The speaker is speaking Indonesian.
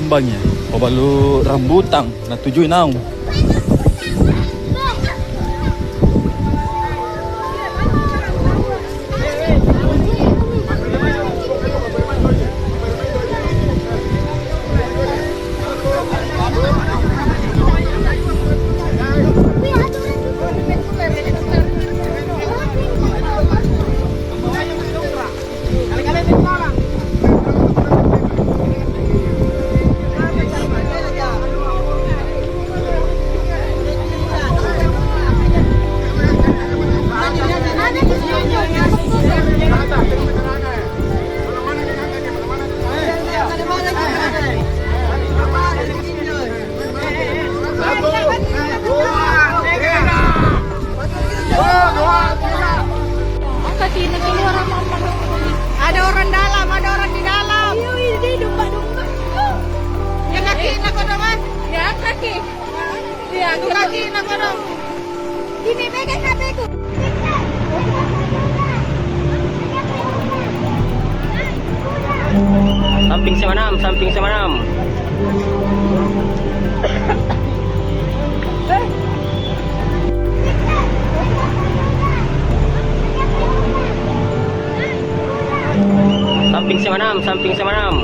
kembangnya. Oh balu rambutan na tujuh naung. Ada orang dalam, ada orang di dalam. Ini domba-domba. Yang kaki nak kono mas? Ya kaki. Iya, kaki nak kono. Ini pegang HP-ku. Samping si Manam, samping si Manam. Samping si Manam, samping si Manam.